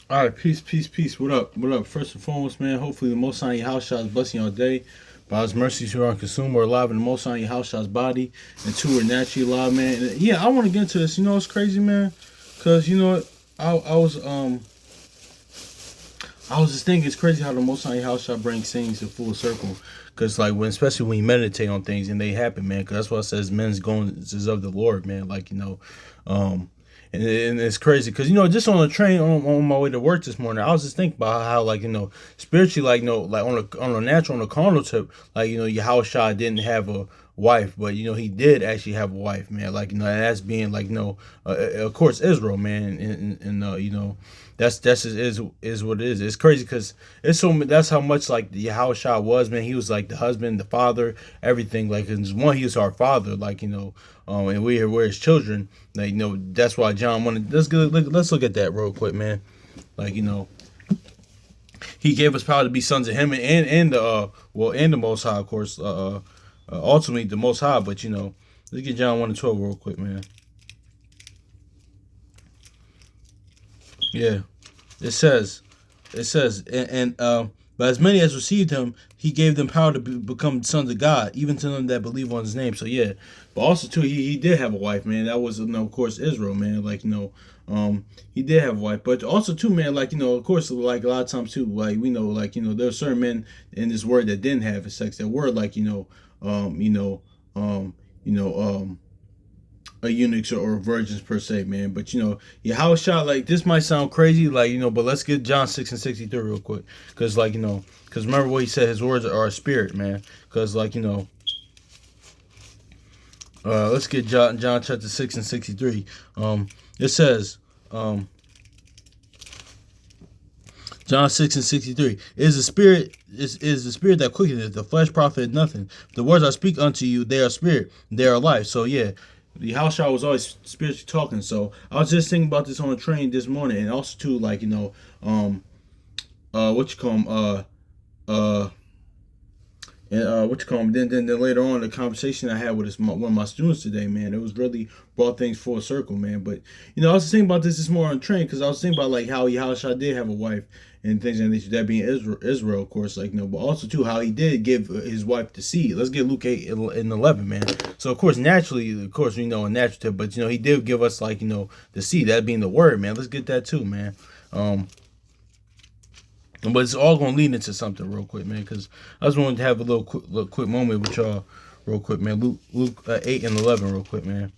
All right, peace, peace, peace. What up? What up? First and foremost, man, hopefully the Most High in your house shall blessing your day. By His mercies, you are consumed or alive in the Most High in your house shall's body. And two are naturally alive, man. And, yeah, I want to get into this. You know, it's crazy, man. Because, you know what? I was just thinking it's crazy how the Most High in your house shall bring things to full circle. Because, like, especially when you meditate on things and they happen, man. Because that's what it says, men's going is of the Lord, man. Like, um, and it's crazy because just on the train on my way to work this morning, I was just thinking about how, like, spiritually, like, like on a natural, on a carnal tip, like, Yahushua didn't have a wife, but he did actually have a wife, man. Like, and that's being like, of course, Israel, man. And that's is what it is. It's crazy because it's so that's how much like the Yahushua was, man. He was like the husband, the father, everything. Like, and one, he was our father, like, and we're his children. Like, that's why John wanted. Let's look at that real quick, man. Like, he gave us power to be sons of him and the and the Most High, of course. Ultimately the Most High, but let's get John 1:12 real quick, man. Yeah, it says, and but as many as received him, he gave them power to become sons of God, even to them that believe on his name. So yeah, but also too, he did have a wife, man. That was of course Israel, man. Like he did have a wife, but also too, man. Like of course, like a lot of times too, like we know, like there are certain men in this word that didn't have sex. That were like um, you know, um, you know, a eunuchs or virgins per se, man. But how shot like this might sound crazy, like but let's get John 6:63 real quick, because like because remember what he said, his words are a spirit, man. Because like let's get John chapter 6:63. It says John 6:63 is the spirit is the spirit that quickeneth, the flesh profiteth nothing. The words I speak unto you, they are spirit, they are life. So yeah, the house shot was always spiritually talking. So I was just thinking about this on the train this morning, and also too, like what you call 'em, uh and what you call 'em, then later on the conversation I had with one of my students today, man, it was really brought things full circle, man. But I was thinking about this more on the train because I was thinking about like how Yahushua did have a wife and things and that being Israel, of course, like but also too how he did give his wife the seed. Let's get Luke 8:11, man. So of course, naturally, of course, we know a natural tip, but he did give us like the seed, that being the word, man. Let's get that too, man. But it's all gonna lead into something real quick, man. Because I just wanted to have a little quick moment with y'all, real quick, man. Luke 8:11, real quick, man.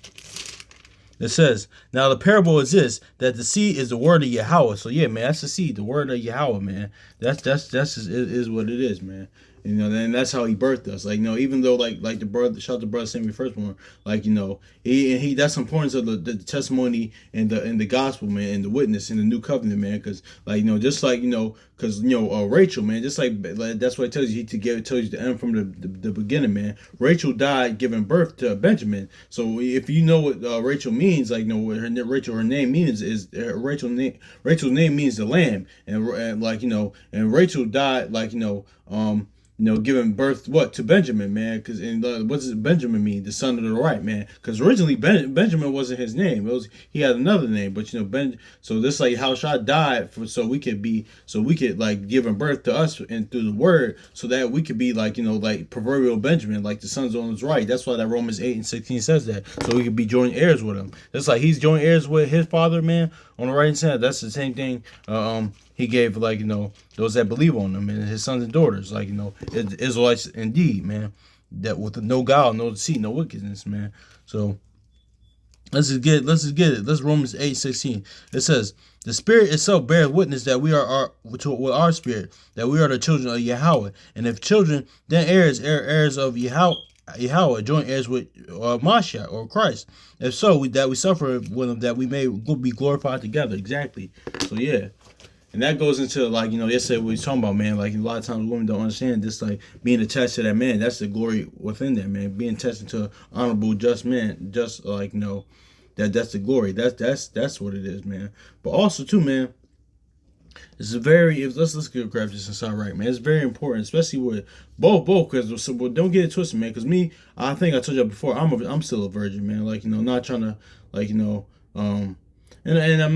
It says, "Now the parable is this: that the seed is the word of Yahweh." So yeah, man, that's the seed, the word of Yahweh, man. That's what it is, man. And that's how he birthed us. Like even though like the brother, shout out to brother Sammy Firstborn, like he that's the importance of the testimony and the gospel, man, and the witness in the new covenant, man. Because like just like because Rachel, man, just like that's what it tells you it tells you the end from the beginning, man. Rachel died giving birth to Benjamin. So if you know what Rachel means, like what her name means is Rachel's name means the lamb, and like and Rachel died like giving birth what to Benjamin, man. Because what does Benjamin mean? The son of the right, man. Because originally Benjamin wasn't his name. He had another name, but Ben. So this like how Shah died for so we could like giving birth to us and through the word, so that we could be like like proverbial Benjamin, like the sons on his right. That's why that Romans 8:16 says that, so we could be joint heirs with him. That's like he's joint heirs with his father, man, on the right hand side. That's the same thing. He gave like those that believe on him and his sons and daughters, like Israelites indeed, man. That with no guile, no deceit, no wickedness, man. So let's just get it. Let's Romans 8:16. It says, "The Spirit itself bears witness that we are with our spirit that we are the children of Yahweh, and if children, then heirs of Yahweh, joint heirs with Mashiach or Christ. If so, that we suffer with him, that we may be glorified together." Exactly. So yeah. And that goes into like yesterday we was talking about, man. Like a lot of times women don't understand this, like being attached to that man. That's the glory within that man. Being attached to an honorable, just man, just like that's the glory. That's what it is, man. But also too, man, it's a very if let's get grab this inside right, man. It's very important, especially with both because so, well, don't get it twisted, man. Because me, I think I told you before, I'm still a virgin, man. Like not trying to like um and I'm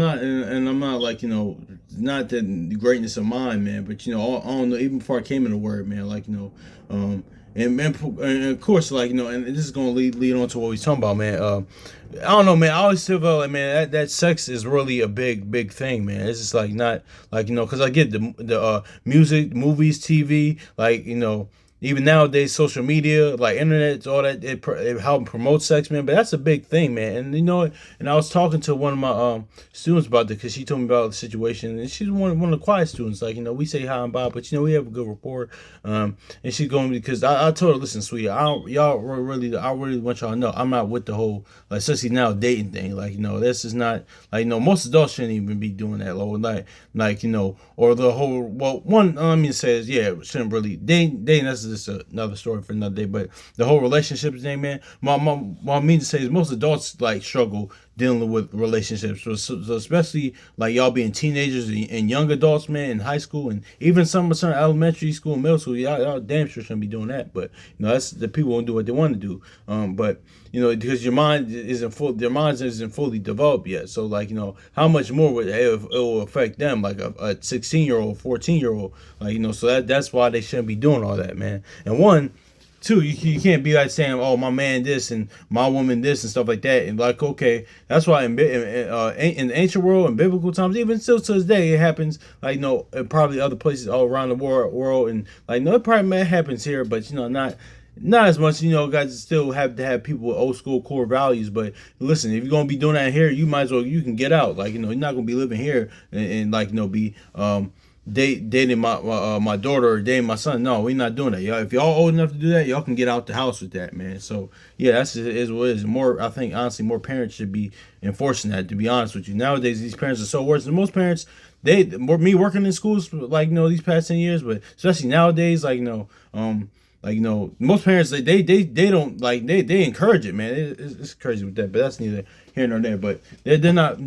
not like, not the greatness of mine, man. But I don't know. Even before I came in the word, man, like, um, and of course, like, and this is gonna lead on to what we're talking about, man. I don't know, man. I always feel like, man, that sex is really a big thing, man. It's just like not like, because I get the music, movies, TV, like, even nowadays, social media, like internet, all that, it help promote sex, man. But that's a big thing, man. And and I was talking to one of my students about that, because she told me about the situation, and she's one of the quiet students. Like, we say hi and bye, but we have a good rapport. And she's going, because I told her, listen, sweetie, I really want y'all to know I'm not with the whole, like, especially now, dating thing. Like, this is not, like, most adults shouldn't even be doing that, low, like or the whole, well, one, I mean, says, yeah, shouldn't really dating. That's just another story for another day. But the whole relationships thing, man, what I mean to say is most adults, like, struggle dealing with relationships. So especially, like, y'all being teenagers and young adults, man, in high school, and even some elementary school, middle school, y'all damn sure shouldn't be doing that. But that's the people won't do what they want to do. But because your mind their minds isn't fully developed yet. So, like, how much more would it will affect them, like a 16-year-old, 14-year-old, like, so that's why they shouldn't be doing all that, man. And one, two, you can't be like saying, oh, my man this and my woman this and stuff like that. And, like, okay, that's why in the ancient world and biblical times, even still to this day, it happens, like, probably other places all around the world, and, like, it probably happens here, but not as much. Guys still have to have people with old school core values. But listen, if you're gonna be doing that here, you might as well, you can get out. Like, you're not gonna be living here and like, be dating my daughter or dating my son. No, we're not doing that, y'all. If y'all old enough to do that, y'all can get out the house with that, man. So yeah, is what it is. More, I think, honestly, more parents should be enforcing that. To be honest with you, nowadays these parents are so worse. And most parents, me working in schools, like, these past 10 years, but especially nowadays, like, like, most parents, they don't, like, they encourage it, man. It's crazy with that, but that's neither here nor there. But they're not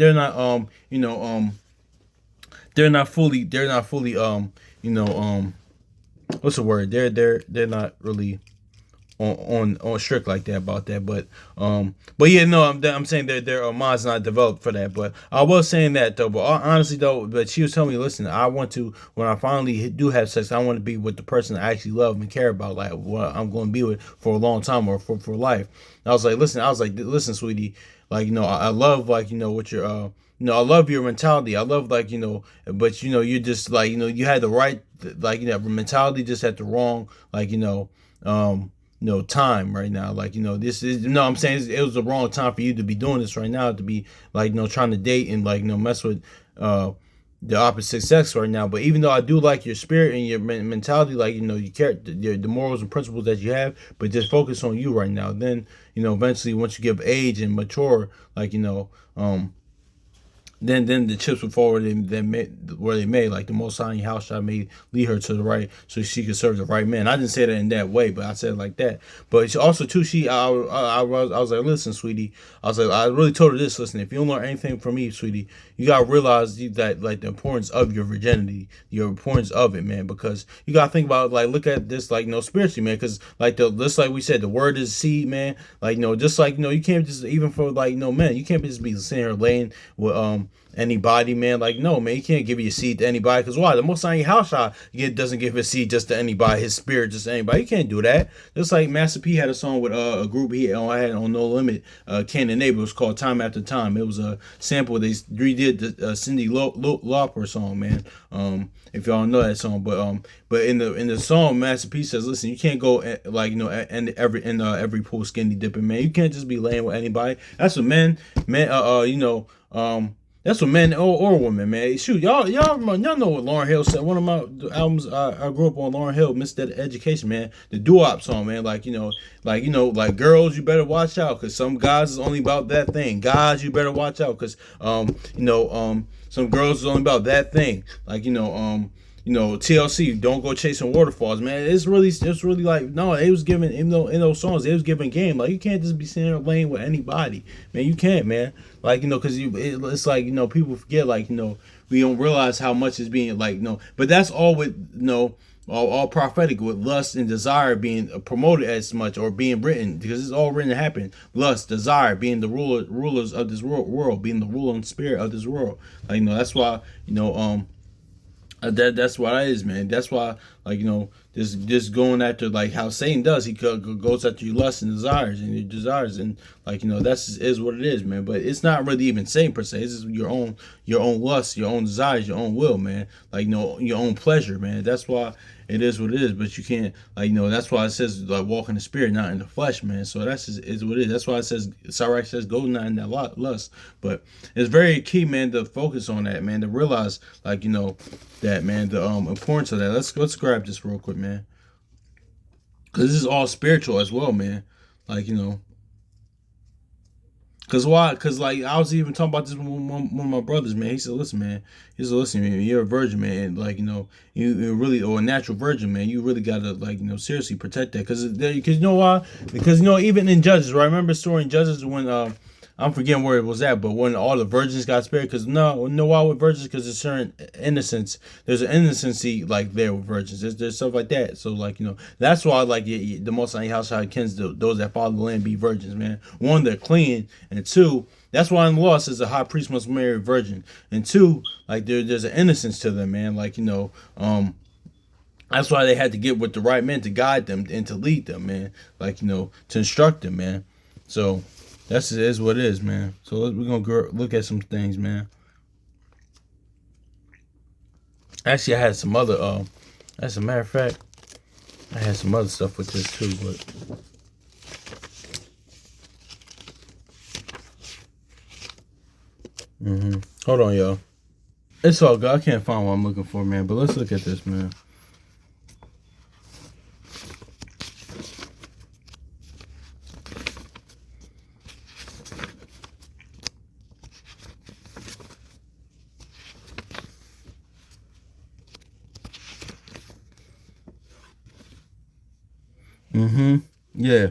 what's the word? They're not really on strict like that about that. But yeah, no, I'm saying their minds not developed for that. But I was saying that, though. But honestly, though, but she was telling me, listen, I want to, when I finally do have sex, I want to be with the person I actually love and care about, like what I'm going to be with for a long time, or for life. And I was like, listen, sweetie, like, I love, like, what your I love your mentality. I love, like, but you're just like, you had the right, like, mentality, just at the wrong, like, time right now. Like, this is, I'm saying it was the wrong time for you to be doing this right now, to be, like, trying to date and, like, mess with the opposite sex right now. But even though I do like your spirit and your mentality, like, you care, the morals and principles that you have, but just focus on you right now. Then, eventually, once you give age and mature, like, then the chips would fall where they may. Like, the Most High house shall may lead her to the right, so she could serve the right man. I didn't say that in that way, but I said it like that. But she also, too, I was like, listen, sweetie. I was like, I really told her this. Listen, if you don't learn anything from me, sweetie, you gotta realize that, like, the importance of your virginity, your importance of it, man. Because you gotta think about, like, look at this, like, spiritually, man. Because, like, just like we said, the word is seed, man. Like, just like, you can't just, even for, like, men, you can't just be sitting here laying with anybody, man. Like, no, man, you can't give your seed to anybody. Because why? The Most High house shot doesn't give his seed just to anybody, his spirit just to anybody. You can't do that. Just like Master P had a song with a group he had on No Limit, Ken and Neighbor. It was called Time After Time. It was a sample. They redid the Cyndi Lauper song, man. If y'all know that song, but in the song, Master P says, listen, you can't go, like, in every pool skinny dipping, man. You can't just be laying with anybody. That's what men, that's what men or women, man. Shoot, y'all know what Lauryn Hill said. One of my albums, I grew up on Lauryn Hill, Missed That Education, man. The doo-wop song, man. Like, like, girls, you better watch out, because some guys is only about that thing. Guys, you better watch out, because some girls is only about that thing. Like, TLC, don't go chasing waterfalls, man. It's really like, no, it was giving, in those songs, it was giving game. Like, you can't just be sitting there laying with anybody, man. You can't, man. Like, because it's like, people forget, like, we don't realize how much is being, like, but that's all with, all prophetic, with lust and desire being promoted as much or being written, because it's all written to happen. Lust, desire, being the rulers of this world, being the ruling spirit of this world. Like, that's why, that's what it is, man. That's why, like, just going after, like, how Satan does. He goes after your lusts and desires and your desires, and, like, that's is what it is, man. But it's not really even Satan per se. It's just your own lust, your own desires, your own will, man. Like, your own pleasure, man. That's why it is what it is. But you can't, like, that's why it says, like, walk in the spirit, not in the flesh, man. So that's just, is what it is. That's why it says, Sirach says, go not in that lust. But it's very key, man, to focus on that, man, to realize, like, that, man, the importance of that. Let's grab this real quick, man, because this is all spiritual as well, man. Like, Cause why? Cause, like, I was even talking about this with one of my brothers, man. He said, "Listen, man. He said, listen, man. You're a virgin, man. Like, you really, or a natural virgin, man. You really gotta, like, seriously protect that. Cause you know why? Because, even in Judges, right? I remember a story in Judges when I'm forgetting where it was at, but when all the virgins got spared, because why with virgins? Because there's certain innocence. There's an innocency, like, there with virgins. There's stuff like that. So, like, that's why, like, the Most High house kins those that follow the land be virgins, man. One, they're clean, and two, that's why in the law it says a high priest must marry a virgin, and two, like, there's an innocence to them, man. Like, that's why they had to get with the right men to guide them and to lead them, man. Like, to instruct them, man. So that's is what it is, man. So we're gonna look at some things, man. Actually, I had some other. As a matter of fact, I had some other stuff with this too, but. Hold on, y'all. It's all good. I can't find what I'm looking for, man. But let's look at this, man. Yeah.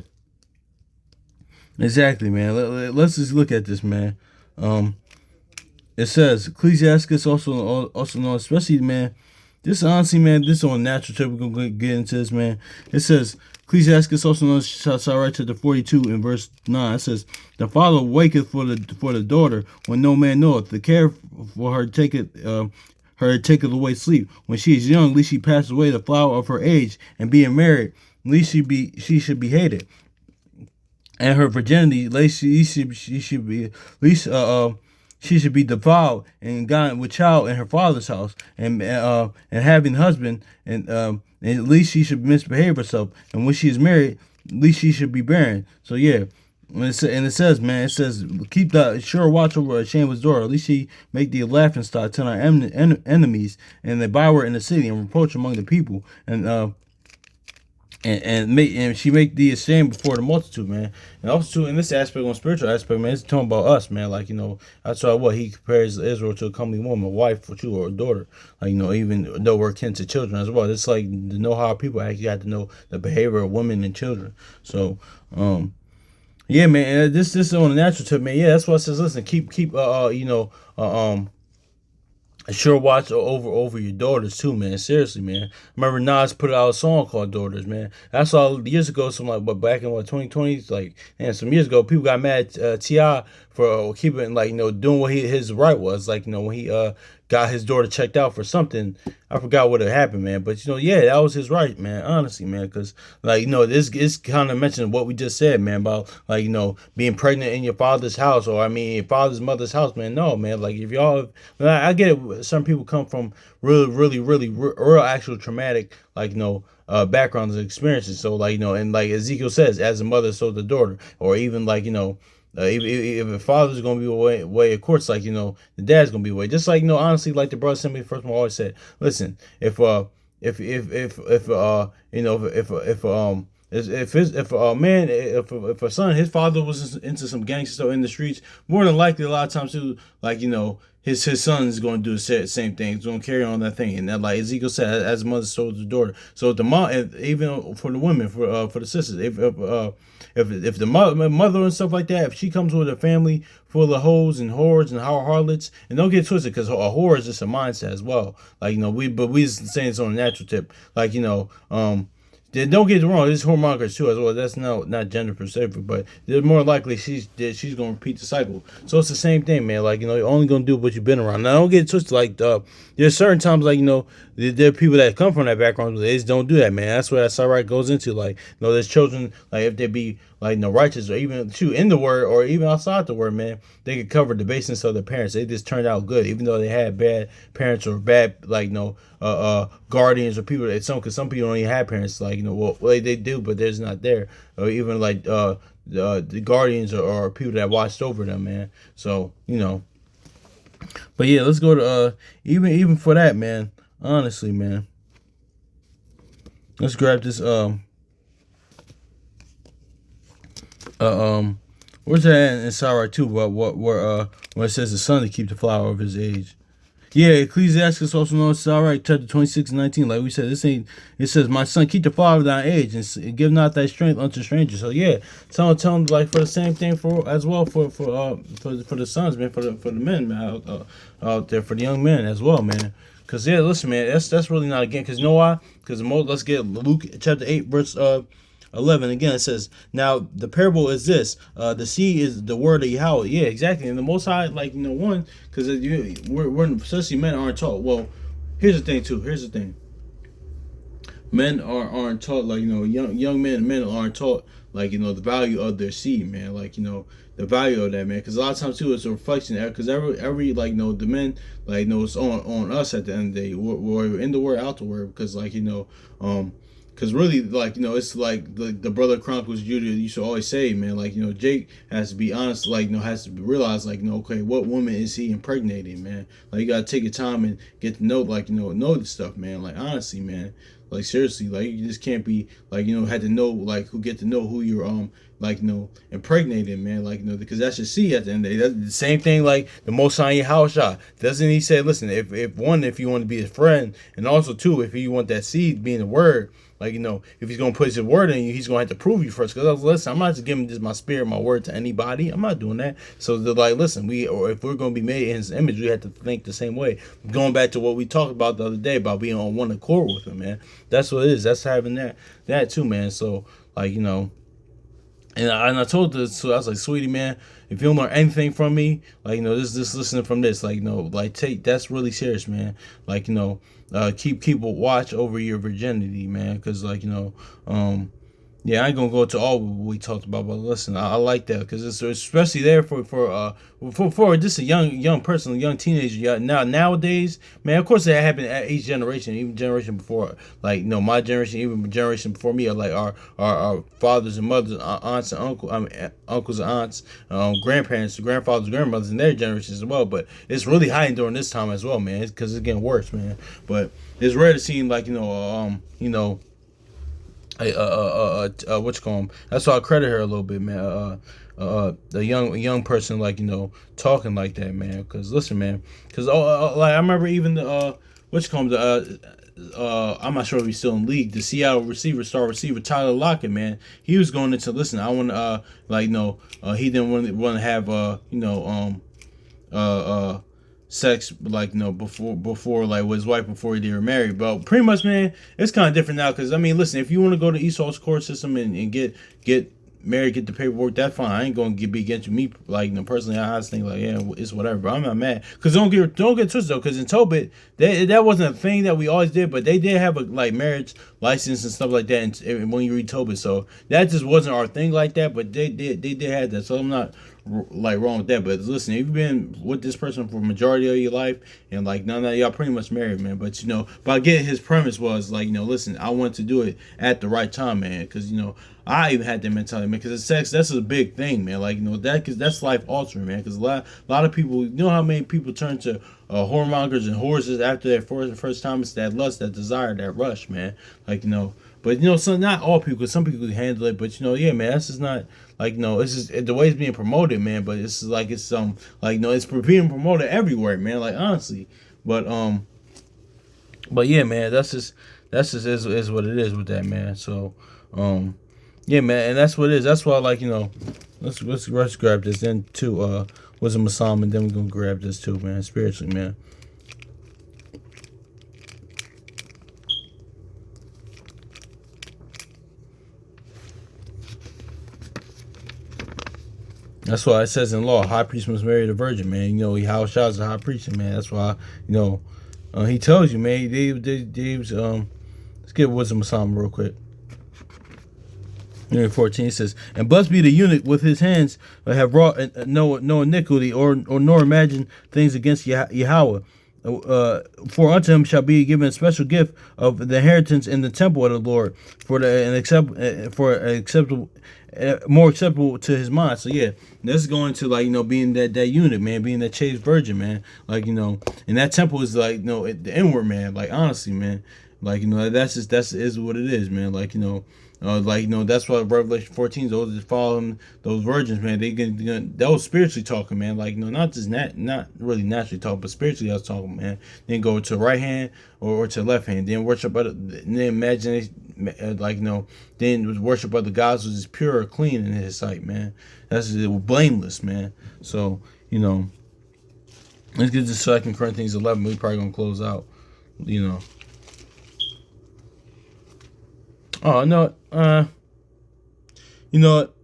Exactly, man. Let's just look at this, man. It says Ecclesiastes, also known, especially, man. This honestly, man, this on natural trip. We're gonna get into this, man. It says Ecclesiastes, also known as Sirach chapter 42 in verse 9. It says, "The father waketh for the daughter when no man knoweth. The care for her taketh away sleep. When she is young, lest she pass away the flower of her age, and being married, lest she should be hated. And her virginity, lest she should be least she should be defiled and gotten with child in her father's house, and having husband, and at least she should misbehave herself. And when she is married, at least she should be barren." So yeah, and it says, man, it says, "Keep the sure watch over a shameless daughter, at least she make thee a laughing stock to thy enemies, and the byword in the city, and reproach among the people, and she make thee ashamed before the multitude," man. And also, in this aspect, on spiritual aspect, man, it's talking about us, man. Like, that's why what he compares Israel to a comely woman, a wife or two, or a daughter. Like, even though we're kin to children as well. It's like, to know how people act, you have to know the behavior of women and children. So, yeah, man, and this is on the natural tip, man. Yeah, that's why it says, listen, keep a sure watch over your daughters too, man. Seriously, man. Remember Nas put out a song called "Daughters," man. That's all years ago. Some, like, but back in 2020, like, man, some years ago, people got mad at Ti for keeping, like, doing what his right was. Like, when he got his daughter checked out for something. I forgot what had happened, man. But, yeah, that was his right, man. Honestly, man. Because, like, this is kind of mentioning what we just said, man, about, like, being pregnant in your father's house, or, I mean, your father's mother's house, man. No, man. Like, if y'all, I get it. Some people come from really real actual traumatic, like, backgrounds and experiences. So, like, and like Ezekiel says, as a mother, so the daughter. Or even, like, if the father's gonna be away, of course, like, the dad's gonna be away. Just like, honestly, like the brother sent me first one always said, listen, if if a man, if a son, his father was into some gangster stuff in the streets, more than likely a lot of times too, like his son is going to do the same thing. He's going to carry on that thing, and that, like Ezekiel said, as a mother so the daughter. So if the mom, even for the women, for the sisters, if the mother and stuff like that, if she comes with a family full of hoes and whores and harlots, and don't get twisted, because a whore is just a mindset as well. Like we just saying it's on a natural tip. Like don't get it wrong. There's whoremongers too as well. That's not gender specific, but they're more likely she's gonna repeat the cycle. So it's the same thing, man. Like you're only gonna do what you've been around. Now don't get it twisted. Like there's certain times like there are people that come from that background, but they just don't do that, man. That's where that Sarai goes into. Like there's children, like if they be like righteous or even in the word or even outside the word, man, they could cover the baseness of their parents. They just turned out good, even though they had bad parents or bad guardians or people that because some people don't even have parents. Like well they do, but there's not there. Or even like the guardians or people that watched over them, man. So but yeah, let's go to even for that, man. Honestly, man, let's grab this where's that in Sarah 2? Where it says the son to keep the flower of his age. Yeah, Ecclesiastes also known as Sarah chapter 26:19. Like we said, it says, my son, keep the flower of thy age and give not thy strength unto strangers. So yeah, tell them like for the same thing for the sons, man, for the men, man, out there, for the young men as well, man. Cause yeah, listen, man, that's really not again. Cause you know why? Cause let's get Luke chapter 8 verse 11 again. It says, now the parable is this: the seed is the word of Yahweh. Yeah, exactly. And the Most High, like one, because we're especially men aren't taught. Well, here's the thing too. Here's the thing. Men aren't taught, like young men aren't taught, like the value of their seed, man. Like the value of that, man. Because a lot of times too, it's a reflection. Because every like the men, like it's on us at the end of the day. We're in the word, out the word. Because like because really, like it's like the Brother Chronicles Judah used to always say, man. Like Jake has to be honest, like has to realize, like okay, what woman is he impregnating, man? Like you gotta take your time and get to know, like know this stuff, man. Like honestly, man. Like seriously, like you just can't be like had to know, like get to know who you're impregnating, man. Like because that's your seed at the end of the day. That's the same thing like the Most High house shot. Doesn't he say, listen, if you want to be his friend, and also two, if you want that seed being the word. Like, if he's going to put his word in you, he's going to have to prove you first. Because, listen, I'm not just giving just my spirit, my word to anybody. I'm not doing that. So, they're like, listen, if we're going to be made in his image, we have to think the same way. Going back to what we talked about the other day about being on one accord with him, man. That's what it is. That's having that too, man. So, like, and I told this, so I was like, sweetie, man, if you don't learn anything from me, like, just listening from this, like, like that's really serious, man. Like, keep a watch over your virginity, man. Cause like, yeah, I ain't gonna go to all what we talked about, but listen, I like that because it's especially there for just a young person, a young teenager. Yeah, nowadays, man, of course that happened at each generation, even generation before, like my generation, even generation before me, are like our fathers and mothers, aunts and uncles and aunts, grandparents, grandfathers, grandmothers, and their generations as well. But it's really heightened during this time as well, man, because it's getting worse, man. But it's rare to see like what you call him? That's why I credit her a little bit, man. A young person, like talking like that, man. Cause listen, man. Cause like I remember even the what you call him? I'm not sure if he's still in league. The Seattle star receiver Tyler Lockett, man. He was going into listen. I want he didn't want to have sex like before like with his wife before they were married. But pretty much, man, it's kind of different now because I mean, listen, if you want to go to Esau's court system and get married, get the paperwork, that's fine. I ain't gonna be against you. Me, like personally, I just think like, yeah, it's whatever. But I'm not mad because don't get twisted though. Because in Tobit, that wasn't a thing that we always did, but they did have a like marriage license and stuff like that. And when you read Tobit, so that just wasn't our thing like that. But they did have that. So I'm not like wrong with that. But listen, if you've been with this person for a majority of your life and like none of y'all pretty much married, man. But but again, his premise was like listen, I want to do it at the right time, man. Because I even had that mentality, man. Because sex, that's a big thing, man. Like that, because that's life altering, man. Because a lot of people, how many people turn to whoremongers and whores after that first time. It's that lust, that desire, that rush, man. Like, but so not all people, because some people can handle it. But yeah, man, that's just not like it's just the way it's being promoted, man. But it's like it's it's being promoted everywhere, man. Like honestly, but yeah, man, that's just is what it is with that, man. So yeah, man, and that's what it is. That's why let's grab this then too. Wisdom of Solomon, then we're gonna grab this too, man. Spiritually, man. That's why it says in law, high priest must marry the virgin, man. Yahushua is a high priest, man. That's why, he tells you, man. Dave's let's get Wisdom of Solomon real quick. 14 it says, and blessed be the eunuch with his hands have wrought no iniquity or nor imagine things against Yahweh. For unto him shall be given a special gift of the inheritance in the temple of the Lord for acceptable, more acceptable to his mind. So yeah, this is going to being that eunuch, man, being that chaste virgin, man. And that temple is the inward, man. Like honestly, man. That's what it is, man. That's why Revelation 14, those that follow him, those virgins, man, that was spiritually talking, man. Not just not really naturally talking, but spiritually I was talking, man. Then go to the right hand or to the left hand. Then worship other, then imagination, then worship other gods was just pure or clean in his sight, man. It was blameless, man. So let's get to 2 Corinthians 11. We probably gonna close out, Oh no, you know what?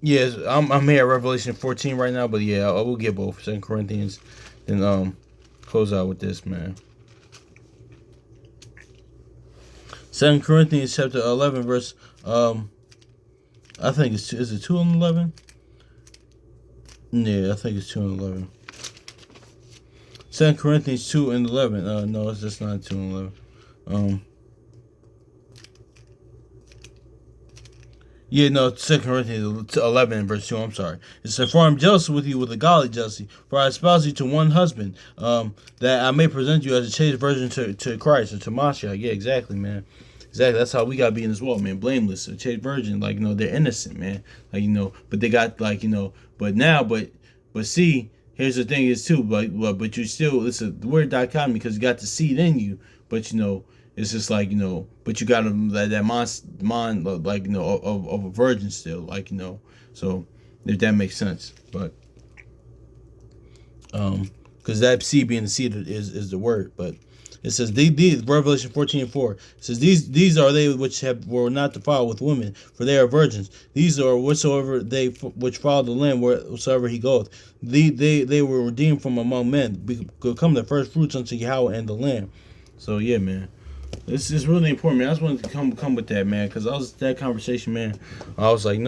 Yes, I'm here at Revelation 14 right now, but yeah, I will get both 2 Corinthians, then close out with this, man. 2 Corinthians chapter 11 verse I think is it 2 and 11? Yeah, I think it's 2 and 11. 2 Corinthians 2 and 11. No, it's just not 2 and 11. Yeah, no, 2 Corinthians 11 verse 2, I'm sorry. It said, for I'm jealous with you with a godly jealousy, for I espouse you to one husband, that I may present you as a chaste virgin to Christ, or to Mashiach. Yeah, exactly, man. Exactly, that's how we gotta be in this world, man. Blameless, a chaste virgin, they're innocent, man. But they got, but see, here's the thing is too, but you still, it's a weird dichotomy, because you got the seed in you, but it's just but you got that mind of a virgin still, so if that makes sense, but because that seed being the seed is the word, but it says these Revelation 14 and 4. It says these are they which were not defiled with women, for they are virgins. These are whatsoever they which follow the Lamb wheresoever he goeth. They were redeemed from among men, become the first fruits unto Yahweh and the Lamb. So yeah, man. This is really important, man. I just wanted to come with that, man, because that conversation, man. I was like,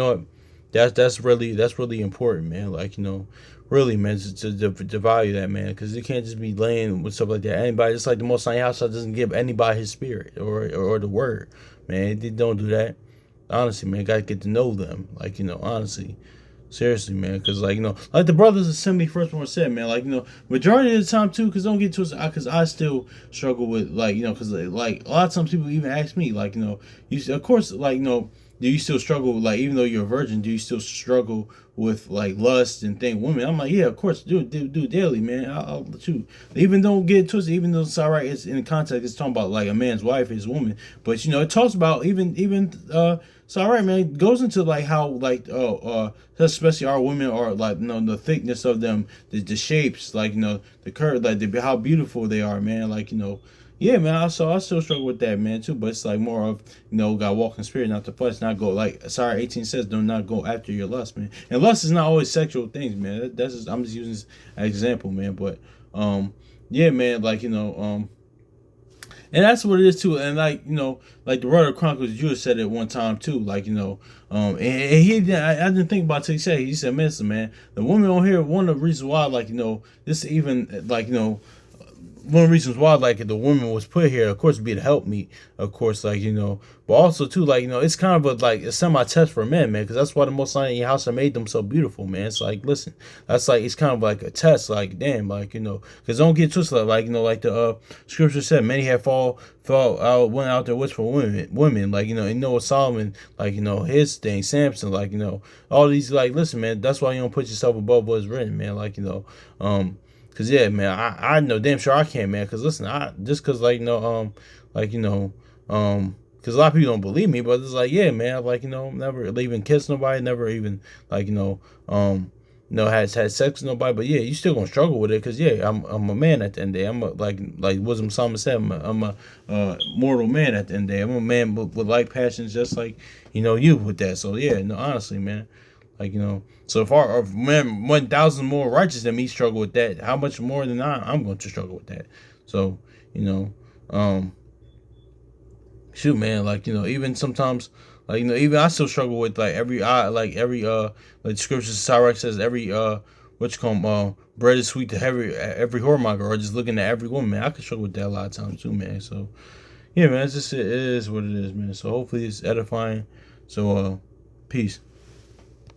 that's really important, man. Really, man, to value that, man, because you can't just be laying with stuff like that. Anybody, just like the Most High House doesn't give anybody his spirit or the word, man. They don't do that. Honestly, man, gotta get to know them, honestly. Seriously, man, because like the Brothers Assembly first one said, man, majority of the time too, because don't get to it, because I still struggle with because a lot of times people even ask me you of course do you still struggle even though you're a virgin, do you still struggle with lust and women? I'm like, yeah, of course, do daily, man. I'll too. Even don't get twisted, even though it's all right, it's in the context, it's talking about a man's wife, his woman, but it talks about even it's all right, man. It goes into how especially our women are the thickness of them, the shapes, the curve, how beautiful they are, man. Yeah, man. I still struggle with that, man, too. But it's more of gotta walk in spirit, not the flesh, not go 18 says, do not go after your lust, man. And lust is not always sexual things, man. That's just, I'm just using this as an example, man. But yeah, man. And that's what it is too. And the Writer of Chronicles of Judah said it one time too. And he I didn't think about it till he said, listen, man, the woman on here, one of the reasons why, this even one of the reasons why like the woman was put here, of course, be to help me, of course, like but also too, like it's kind of a semi test for men, man, because that's why the Most High in your house made them so beautiful, man. It's like, listen, that's like it's kind of like a test, like damn, like because don't get twisted, like like the scripture said, many have fell out, went out there which for women, like Solomon, like his thing, Samson, like all these, like listen, man, that's why you don't put yourself above what's written, man, like cause yeah, man, I know damn sure I can't, man. Cause listen, I just cause like cause a lot of people don't believe me, but it's like yeah, man, like never even kissed nobody, never even like had sex with nobody, but yeah, you still gonna struggle with it, cause yeah, I'm a man at the end of the day. I'm a, like Wisdom Solomon said, I'm a mortal man at the end of the day. I'm a man with like passions, just like you with that. So yeah, no, honestly, man. Like so if our man 1,000 more righteous than me struggle with that, how much more than I'm going to struggle with that? So um, shoot, man, like even sometimes, like even I still struggle with like every like scripture Sirach says every what you call 'em, bread is sweet to every whoremonger, or just looking at every woman, man. I could struggle with that a lot of times too, man. So yeah, man, it is what it is, man. So hopefully it's edifying. So peace.